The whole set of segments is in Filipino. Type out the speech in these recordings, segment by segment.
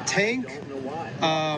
Tank,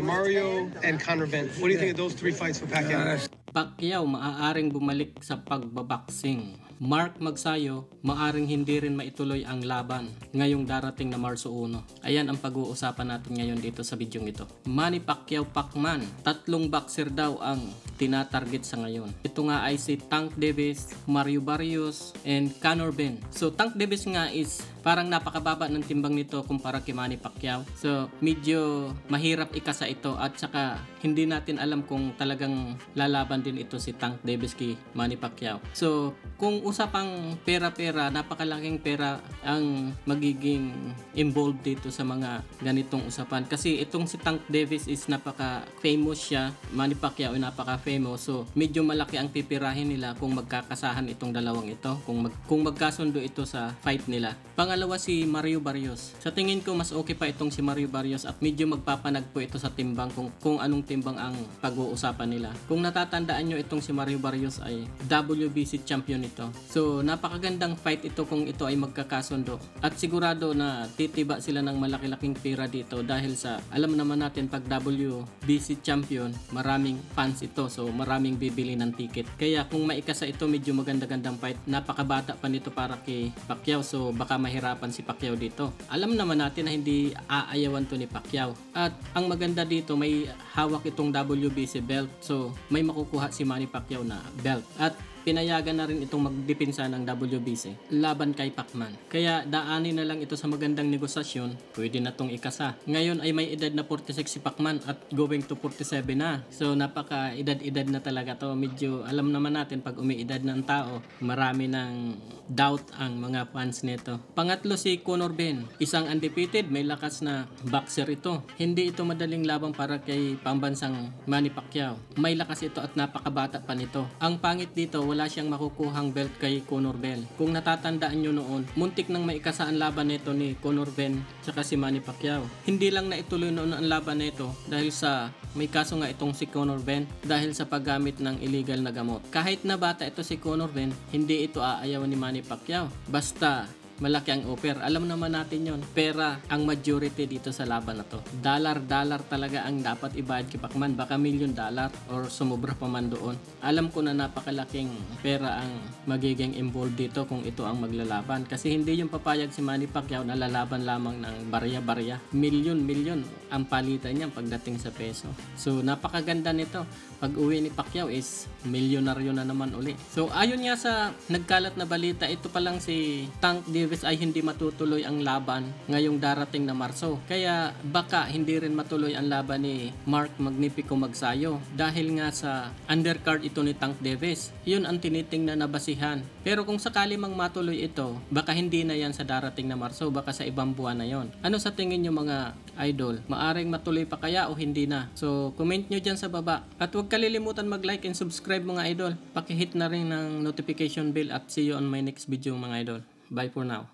Mario, and Conor Benn. What do you think of those three fights for Pacquiao? Pacquiao maaaring bumalik sa pagbaboxing. Mark Magsayo, maaring hindi rin maituloy ang laban ngayong darating na Marso 1. Ayan ang pag-uusapan natin ngayon dito sa bidyong ito. Manny Pacquiao Pacman, 3 boxer daw ang tinatarget sa ngayon. Ito nga ay si Tank Davis, Mario Barrios, and Conor Benn. So Tank Davis nga is parang napakababa ng timbang nito kumpara kay Manny Pacquiao. So medyo mahirap ikasa ito at saka hindi natin alam kung talagang lalaban din ito si Tank Davis kay Manny Pacquiao. So kung usapang pera-pera, napakalaking pera ang magiging involved dito sa mga ganitong usapan. Kasi itong si Tank Davis is napaka-famous siya. Manny Pacquiao ay napaka-famous. So medyo malaki ang pipirahin nila kung magkakasahan itong dalawang ito. Kung magkasundo ito sa fight nila. Pangalawa si Mario Barrios. Sa tingin ko mas okay pa itong si Mario Barrios at medyo magpapanagpo ito sa timbang kung anong timbang ang pag-uusapan nila. Kung natatandaan nyo itong si Mario Barrios ay WBC champion ito. So napakagandang fight ito kung ito ay magkakasundo. At sigurado na titiba sila ng malaki-laking pera dito dahil sa alam naman natin pag WBC champion maraming fans ito. So maraming bibili ng ticket. Kaya kung maikasa ito medyo maganda-gandang fight. Napakabata pa nito para kay Pacquiao. So baka mahirapan si Pacquiao dito. Alam naman natin na hindi aayawan to ni Pacquiao. At ang maganda dito may hawak itong WBC belt. So may makukuha si Manny Pacquiao na belt. At pinayagan na rin itong magdepensa ng WBC laban kay Pacman. Kaya daanin na lang ito sa magandang negosasyon, pwede na itong ikasa. Ngayon ay may edad na 46 si Pacman at going to 47 na. So napaka edad-edad na talaga to. Medyo alam naman natin pag umiidad ng tao, marami ng doubt ang mga fans nito. Pangatlo si Conor Benn, isang undefeated, may lakas na boxer ito. Hindi ito madaling labang para kay pambansang Manny Pacquiao. May lakas ito at napakabata pa nito. Ang pangit dito, wala siyang makukuhang belt kay Conor Benn. Kung natatandaan nyo noon, muntik nang maikasa ang laban nito ni Conor Benn tsaka si Manny Pacquiao. Hindi lang na ituloy noon ang laban nito dahil sa may kaso nga itong si Conor Benn dahil sa paggamit ng illegal na gamot. Kahit na bata ito si Conor Benn, hindi ito aayaw ni Manny Pacquiao. Basta malaki ang offer. Alam naman natin yon. Pera ang majority dito sa laban na to. Dollar talaga ang dapat ibayad kay Pacman. Baka $1 million or sumobra pa man doon. Alam ko na napakalaking pera ang magiging involved dito kung ito ang maglalaban. Kasi hindi yung papayag si Manny Pacquiao na lalaban lamang ng barya-barya. Milyon ang palitan niya pagdating sa peso. So napakaganda nito. Pag uwi ni Pacquiao is milyonaryo na naman uli. So ayon nga sa nagkalat na balita, ito pa lang si Tank Davis ay hindi matutuloy ang laban ngayong darating na Marso. Kaya baka hindi rin matuloy ang laban ni Mark Magnifico Magsayo dahil nga sa undercard ito ni Tank Davis. Yun ang tinitingnan na basihan. Pero kung sakali mang matuloy ito, baka hindi na yan sa darating na Marso, baka sa ibang buwan na yon. Ano sa tingin nyo mga idol? Maaring matuloy pa kaya o hindi na? So comment nyo dyan sa baba. At huwag kalilimutan mag-like and subscribe mga idol. Pakihit na rin ng notification bell at see you on my next video mga idol. Bye for now.